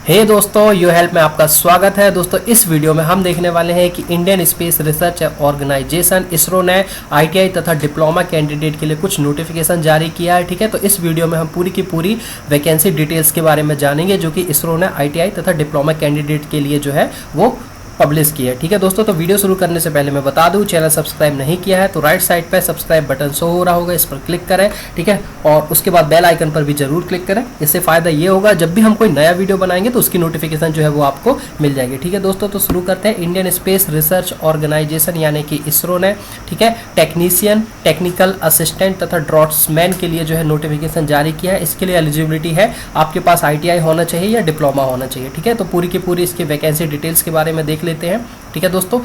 हे दोस्तों, you help में आपका स्वागत है। दोस्तों, इस वीडियो में हम देखने वाले हैं कि Indian space research organisation ISRO ने आईटीआई तथा डिप्लोमा कैंडिडेट के लिए कुछ नोटिफिकेशन जारी किया है। ठीक है, तो इस वीडियो में हम पूरी की पूरी वैकेंसी डिटेल्स के बारे में जानेंगे जो कि इसरो ने आईटीआई तथा डिप्लोमा कैंडिडेट के लिए जो है वो पब्लिश की है। ठीक है दोस्तों, तो वीडियो शुरू करने से पहले मैं बता दूं, चैनल सब्सक्राइब नहीं किया है तो राइट साइड पे सब्सक्राइब बटन शो हो रहा होगा, इस पर क्लिक करें। ठीक है, और उसके बाद बेल आइकन पर भी जरूर क्लिक करें। इससे फ़ायदा ये होगा जब भी हम कोई नया वीडियो बनाएंगे तो उसकी नोटिफिकेशन जो है वो आपको मिल जाएगी। ठीक है दोस्तों, तो शुरू करते हैं। इंडियन स्पेस रिसर्च ऑर्गेनाइजेशन यानी कि इसरो ने, ठीक है, टेक्नीशियन, टेक्निकल असिस्टेंट तथा ड्रॉट्समैन के लिए जो है नोटिफिकेशन जारी किया है। इसके लिए एलिजिबिलिटी है, आपके पास आईटीआई होना चाहिए या डिप्लोमा होना चाहिए। ठीक है, तो पूरी की पूरी इसकी वैकेंसी डिटेल्स के बारे में देख लेते हैं। ठीक है दोस्तों,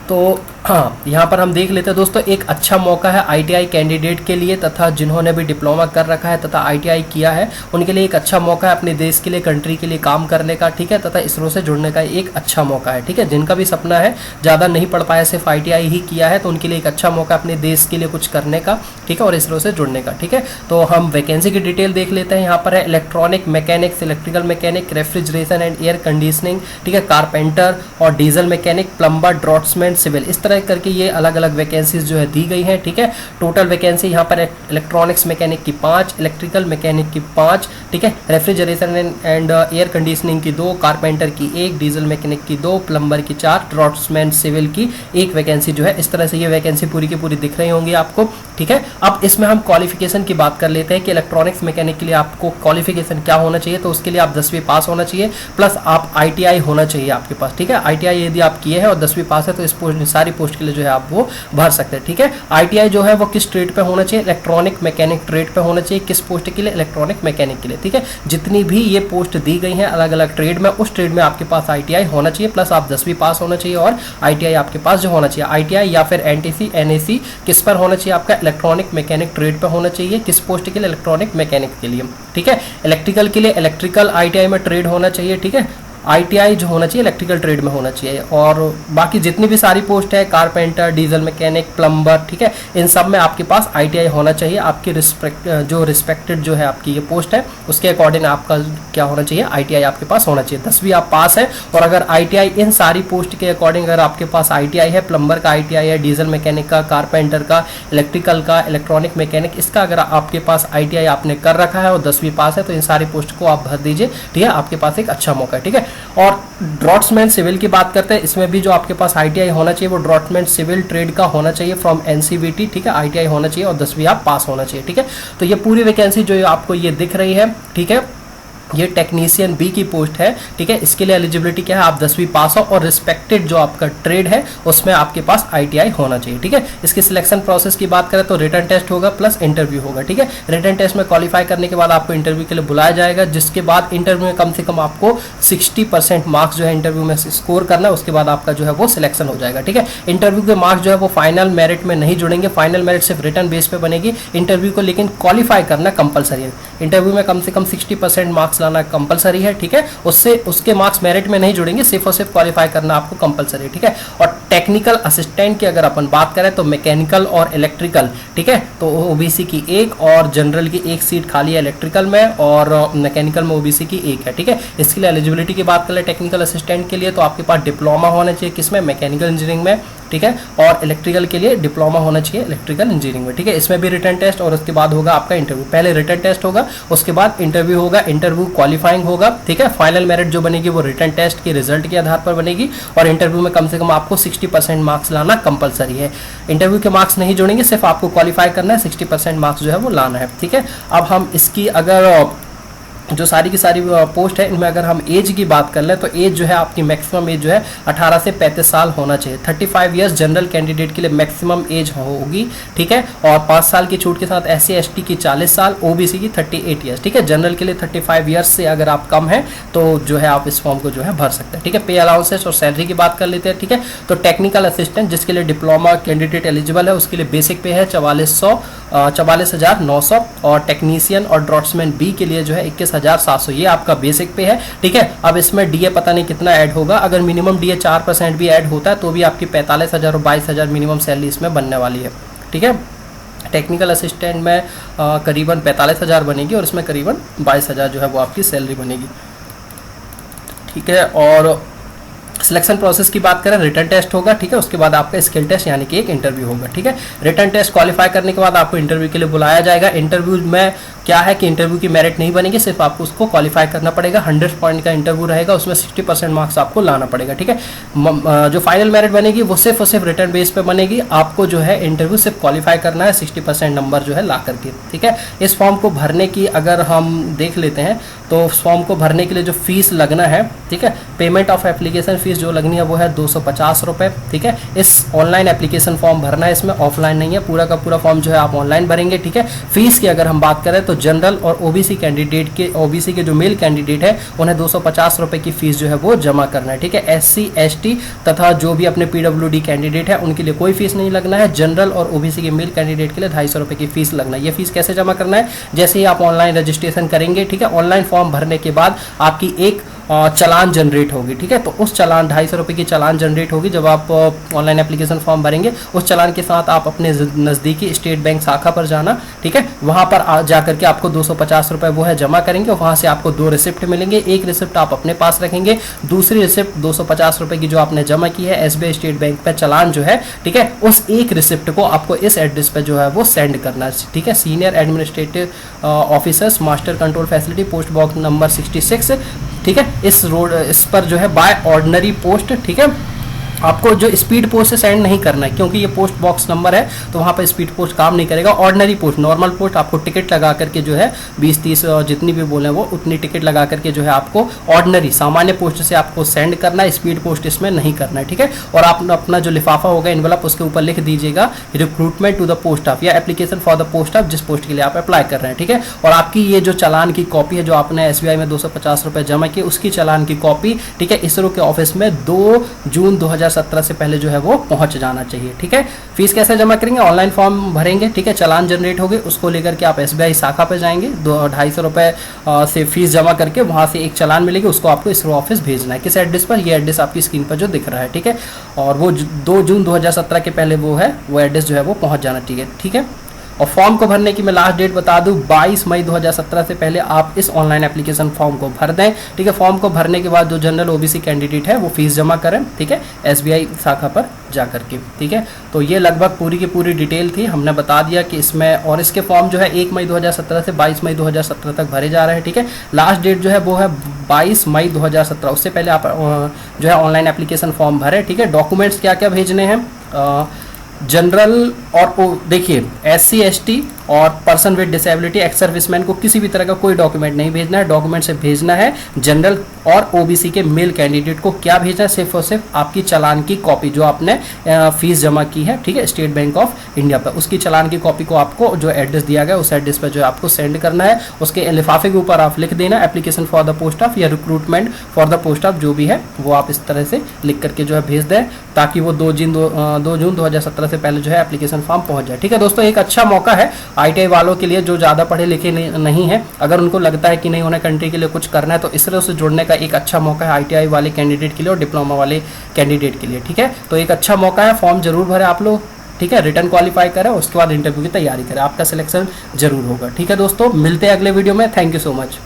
तो हाँ, यहाँ पर हम देख लेते हैं दोस्तों, एक अच्छा मौका है आईटीआई कैंडिडेट के लिए तथा जिन्होंने भी डिप्लोमा कर रखा है तथा आईटीआई किया है उनके लिए एक अच्छा मौका है अपने देश के लिए, कंट्री के लिए काम करने का। ठीक है, तथा इसरो से जुड़ने का एक अच्छा मौका है। ठीक है, जिनका भी सपना है, ज़्यादा नहीं पढ़ पाया, सिर्फ आईटीआई ही किया है, तो उनके लिए एक अच्छा मौका अपने देश के लिए कुछ करने का। ठीक है, और इसरो से जुड़ने का। ठीक है, तो हम वैकेंसी की डिटेल देख लेते हैं। यहाँ पर है electronic mechanics, electrical mechanic, refrigeration and air conditioning, ठीक है, कारपेंटर और diesel mechanic, plumber, draughtsman, civil, इस तरह करके ये अलग अलग वैकेंसीज जो है दी गई हैं। ठीक है, टोटल वैकेंसी यहाँ पर इलेक्ट्रॉनिक्स मैकेनिक की 5, इलेक्ट्रिकल मैकेनिक की 5, ठीक है, रेफ्रिजरेशन एंड एयर कंडीशनिंग की 2, कारपेंटर की 1, डीजल मैकेनिक की 2, प्लम्बर की 4, ड्रॉट्समैन सिविल की 1 वैकेंसी जो है। इस तरह से ये वैकेंसी पूरी की पूरी दिख रही होंगी आपको। ठीक है, अब इसमें हम क्वालिफिकेशन की बात कर लेते हैं कि इलेक्ट्रॉनिक्स मैकेनिक के लिए आपको क्वालिफिकेशन क्या होना चाहिए। तो उसके लिए आप 10वीं पास होना चाहिए, प्लस आप आईटीआई होना चाहिए आपके पास। ठीक है, आईटीआई यदि आप किए हैं और 10वीं पास है तो इस सारी पोस्ट के लिए जो है आप वो भर सकते हैं। ठीक है, आईटीआई जो है वो किस ट्रेड पे होना चाहिए, इलेक्ट्रॉनिक मैकेनिक ट्रेड पे होना चाहिए। किस पोस्ट के लिए, इलेक्ट्रॉनिक मैकेनिक के लिए। ठीक है, जितनी भी ये पोस्ट दी गई हैं अलग अलग ट्रेड में, उस ट्रेड में आपके पास आईटीआई होना चाहिए, प्लस आप 10वीं पास होना चाहिए और आईटीआई आपके पास जो होना चाहिए। आईटीआई या फिर एनटीसी, एनएसी किस पर होना चाहिए आपका, इलेक्ट्रॉनिक मैकेनिक ट्रेड पे होना चाहिए। किस पोस्ट के लिए, इलेक्ट्रॉनिक मैकेनिक के लिए। ठीक है, इलेक्ट्रिकल के लिए इलेक्ट्रिकल आईटीआई में ट्रेड होना चाहिए। ठीक है, आईटीआई जो होना चाहिए इलेक्ट्रिकल ट्रेड में होना चाहिए। और बाकी जितनी भी सारी पोस्ट है, कारपेंटर, डीजल मैकेनिक, प्लम्बर, ठीक है, इन सब में आपके पास आईटीआई होना चाहिए। आपकी रिस्पेक्टेड जो है आपकी ये पोस्ट है उसके अकॉर्डिंग आपका क्या होना चाहिए, आईटीआई आपके पास होना चाहिए। 10वीं आप पास है और अगर आईटीआई इन सारी पोस्ट के अकॉर्डिंग अगर आपके पास आईटीआई है, प्लम्बर का आईटीआई है, डीजल मैकेनिक का, कारपेंटर का, इलेक्ट्रिकल का, इलेक्ट्रॉनिक मैकेनिक, इसका अगर आपके पास आईटीआई आपने कर रखा है और 10वीं पास है तो इन सारी पोस्ट को आप भर दीजिए। ठीक है, आपके पास एक अच्छा मौका है। ठीक है, और ड्रॉट्समैन सिविल की बात करते हैं, इसमें भी जो आपके पास आईटीआई होना चाहिए वो ड्रॉट्समैन सिविल ट्रेड का होना चाहिए फ्रॉम एनसीवीटी। ठीक है, आईटीआई होना चाहिए और 10वीं आप पास होना चाहिए। ठीक है, तो ये पूरी वैकेंसी जो आपको ये दिख रही है, ठीक है, ये टेक्नीशियन बी की पोस्ट है। ठीक है, इसके लिए एलिजिबिलिटी क्या है, आप 10वीं पास हो और रिस्पेक्टेड जो आपका ट्रेड है उसमें आपके पास आईटीआई होना चाहिए। ठीक है, इसके सिलेक्शन प्रोसेस की बात करें तो रिटन टेस्ट होगा प्लस इंटरव्यू होगा। ठीक है, रिटन टेस्ट में क्वालिफाई करने के बाद आपको इंटरव्यू के लिए बुलाया जाएगा, जिसके बाद इंटरव्यू में कम से कम आपको 60% मार्क्स जो है इंटरव्यू में स्कोर करना है, उसके बाद आपका जो है वो सिलेक्शन हो जाएगा। ठीक है, इंटरव्यू के मार्क्स जो है वो फाइनल मेरिट में नहीं जुड़ेंगे, फाइनल मेरिट सिर्फ रिटन बेस पे बनेगी। इंटरव्यू को लेकिन क्वालिफाई करना कंपलसरी है, इंटरव्यू में कम से कम 60% मार्क्स लाना कंपलसरी है। ठीक है, उसके मार्क्स मेरिट में नहीं जुड़ेंगे, सिर्फ और सिर्फ क्वालिफाई करना आपको कंपलसरी है। ठीक है, और टेक्निकल असिस्टेंट की अगर अपन बात करें तो मैकेनिकल और इलेक्ट्रिकल, ठीक है, तो ओबीसी की 1 और जनरल की 1 सीट खाली है इलेक्ट्रिकल में, और मैकेनिकल में ओबीसी की 1 है। ठीक है, इसके लिए एलिजिबिलिटी की बात करें टेक्निकल असिस्टेंट के लिए तो आपके पास डिप्लोमा होना चाहिए, किसमें, मैकेनिकल इंजीनियरिंग में। ठीक है, और इलेक्ट्रिकल के लिए डिप्लोमा होना चाहिए इलेक्ट्रिकल इंजीनियरिंग में। ठीक है, इसमें भी रिटन टेस्ट और उसके बाद होगा आपका इंटरव्यू। पहले रिटन टेस्ट होगा, उसके बाद इंटरव्यू होगा, इंटरव्यू क्वालिफाइंग होगा। ठीक है, फाइनल मेरिट जो बनेगी वो रिटन टेस्ट के रिजल्ट के आधार पर बनेगी और इंटरव्यू में कम से कम आपको 60% मार्क्स लाना कंपलसरी है। इंटरव्यू के मार्क्स नहीं जुड़ेंगे, सिर्फ आपको क्वालिफाई करना है, 60% मार्क्स जो है वो लाना है। ठीक है, अब हम इसकी अगर जो सारी की सारी पोस्ट है इनमें अगर हम एज की बात कर लें तो एज जो है आपकी मैक्सिमम एज जो है 18 से 35 साल होना चाहिए। 35 ईयर्स जनरल कैंडिडेट के लिए मैक्सिमम एज होगी। ठीक है, और 5 साल की छूट के साथ SC ST की 40 साल, ओबीसी की 38 ईयर्स। ठीक है, जनरल के लिए 35 ईयर्स से अगर आप कम हैं तो जो है आप इस फॉर्म को जो है भर सकते हैं। ठीक है, पे अलाउंसेस और सैलरी की बात कर लेते हैं। ठीक है, तो टेक्निकल असिस्टेंट जिसके लिए डिप्लोमा कैंडिडेट एलिजिबल है उसके लिए बेसिक पे है 44,900 और टेक्नीशियन और ड्रॉट्समैन बी के लिए जो है 21,700, ये आपका बेसिक पे है। ठीक है, अब इसमें डीए पता नहीं कितना ऐड होगा, अगर मिनिमम डीए 4% भी ऐड होता है तो भी आपकी 45,000 और 22,000 मिनिमम सैलरी इसमें बनने वाली है। ठीक है, टेक्निकल असिस्टेंट में करीबन 45,000 बनेगी और इसमें करीबन 22,000 जो है वो आपकी सैलरी बनेगी। ठीक है। और सिलेक्शन प्रोसेस की बात करें, रिटर्न टेस्ट होगा, ठीक है, उसके बाद आपका स्किल टेस्ट यानी कि एक इंटरव्यू होगा, ठीक है। रिटर्न टेस्ट क्वालिफाई करने के बाद आपको इंटरव्यू के लिए बुलाया जाएगा। इंटरव्यू में क्या है कि इंटरव्यू की मेरिट नहीं बनेगी, सिर्फ आपको उसको क्वालिफाई करना पड़ेगा। 100 पॉइंट का इंटरव्यू रहेगा, उसमें 60% मार्क्स आपको लाना पड़ेगा, ठीक है। जो फाइनल मेरिट बनेगी वो सिर्फ और सिर्फ रिटर्न बेस पे बनेगी। आपको जो है इंटरव्यू सिर्फ क्वालिफाई करना है 60% नंबर जो है ला करके, ठीक है। इस फॉर्म को भरने की अगर हम देख लेते हैं तो फॉर्म को भरने के लिए जो फीस लगना है, ठीक है, पेमेंट ऑफ एप्लीकेशन फीस जो लगनी है वो है 250 रुपये, ठीक है। इस ऑनलाइन एप्लीकेशन फॉर्म भरना है, इसमें ऑफलाइन नहीं है, पूरा का पूरा फॉर्म जो है आप ऑनलाइन भरेंगे, ठीक है। फीस की अगर हम बात करें तो जनरल और ओबीसी कैंडिडेट के, ओबीसी के जो मेल कैंडिडेट है उन्हें 250 रुपये की फीस जो है वो जमा करना है, ठीक है। एससी एसटी तथा जो भी अपने पीडब्ल्यूडी कैंडिडेट है उनके लिए कोई फीस नहीं लगना है। जनरल और ओबीसी के मेल कैंडिडेट के लिए 250 रुपये की फीस लगना है। ये फीस कैसे जमा करना है, जैसे ही आप ऑनलाइन रजिस्ट्रेशन करेंगे, ठीक है, ऑनलाइन फॉर्म भरने के बाद आपकी एक चालान जनरेट होगी, ठीक है। तो उस चालान 250 रुपये की चालान जनरेट होगी जब आप ऑनलाइन एप्लीकेशन फॉर्म भरेंगे। उस चालान के साथ आप अपने नज़दीकी स्टेट बैंक शाखा पर जाना, ठीक है, वहाँ पर जा करके आपको 250 रुपये वो है जमा करेंगे। वहाँ से आपको 2 रिसिप्ट मिलेंगे, एक रिसिप्ट आप अपने पास रखेंगे, दूसरी रिसिप्ट 250 रुपये की जो आपने जमा की है एसबीआई स्टेट बैंक पर चालान जो है, ठीक है, उस एक रिसिप्ट को आपको इस एड्रेस पर जो है वो सेंड करना है, ठीक है। Senior administrative officers, master control facility, post box number 66, ठीक है। इस पर जो है बाय ऑर्डिनरी पोस्ट, ठीक है, आपको जो स्पीड पोस्ट से सेंड नहीं करना है क्योंकि ये पोस्ट बॉक्स नंबर है तो वहाँ पर स्पीड पोस्ट काम नहीं करेगा। ऑर्डिनरी पोस्ट, नॉर्मल पोस्ट आपको टिकट लगा करके जो है 20-30 जितनी भी बोले वो उतनी टिकट लगा करके जो है आपको ऑर्डिनरी सामान्य पोस्ट से आपको सेंड करना है, स्पीड पोस्ट इसमें नहीं करना है, ठीक है। और आप अपना जो लिफाफा होगा इनवलप उसके ऊपर लिख दीजिएगा recruitment to the post of या application for the post of, जिस पोस्ट के लिए आप अप्लाई कर रहे हैं, ठीक है। और आपकी ये जो चालान की कॉपी है जो आपने एसबीआई में 250 रुपये जमा किए उसकी चालान की कॉपी, ठीक है, इसरो के ऑफिस में 2 जून 2017 से पहले जो है वो पहुंच जाना चाहिए, ठीक है। फीस कैसे जमा करेंगे, ऑनलाइन फॉर्म भरेंगे, ठीक है, चालान जनरेट होंगे, उसको लेकर के आप एसबीआई शाखा पे जाएंगे, 250 रुपये से फीस जमा करके वहां से एक चालान मिलेगी, उसको आपको इसरो ऑफिस भेजना है। किस एड्रेस पर, ये एड्रेस आपकी स्क्रीन पर जो दिख रहा है, ठीक है। और वो 2 जून 2017 के पहले वो एड्रेस जो है वो पहुंच जाना चाहिए, ठीक है। और फॉर्म को भरने की मैं लास्ट डेट बता दूं, 22 मई 2017 से पहले आप इस ऑनलाइन एप्लीकेशन फॉर्म को भर दें, ठीक है। फॉर्म को भरने के बाद जो जनरल ओबीसी कैंडिडेट है वो फीस जमा करें, ठीक है, एसबीआई शाखा पर जा करके, ठीक है। तो ये लगभग पूरी की पूरी डिटेल थी, हमने बता दिया कि इसमें, और इसके फॉर्म जो है 1 मई 2017 से 22 मई 2017 तक भरे जा रहे हैं, ठीक है। लास्ट डेट जो है वो है 22 मई 2017, उससे पहले आप जो है ऑनलाइन एप्लीकेशन फॉर्म भरें, ठीक है। डॉक्यूमेंट्स क्या क्या भेजने हैं, जनरल और देखिए एससी एसटी और person with disability, ex serviceman को किसी भी तरह का कोई डॉक्यूमेंट नहीं भेजना है। डॉक्यूमेंट से भेजना है जनरल और ओबीसी के मेल कैंडिडेट को क्या भेजना है, सिर्फ और सिर्फ आपकी चालान की कॉपी जो आपने फीस जमा की है, ठीक है, स्टेट बैंक ऑफ इंडिया पर, उसकी चालान की कॉपी को आपको जो एड्रेस दिया गया उस एड्रेस पर जो है आपको सेंड करना है। उसके लिफाफे के ऊपर आप लिख देना application for the post of या recruitment for the post of, जो भी है वो आप इस तरह से लिख करके जो है भेज दें ताकि वो 2 जून 2017 से पहले जो है एप्लीकेशन फॉर्म पहुंच जाए, ठीक है। दोस्तों एक अच्छा मौका है आईटीआई वालों के लिए जो ज़्यादा पढ़े लिखे नहीं है, अगर उनको लगता है कि नहीं उन्हें कंट्री के लिए कुछ करना है तो इसरो से जुड़ने का एक अच्छा मौका है आईटीआई वाले कैंडिडेट के लिए और डिप्लोमा वाले कैंडिडेट के लिए, ठीक है। तो एक अच्छा मौका है, फॉर्म जरूर भरें आप लोग, ठीक है, रिटर्न क्वालिफाई करें, उसके बाद इंटरव्यू की तैयारी करें, आपका सिलेक्शन जरूर होगा, ठीक है। दोस्तों मिलते हैं अगले वीडियो में, थैंक यू सो मच।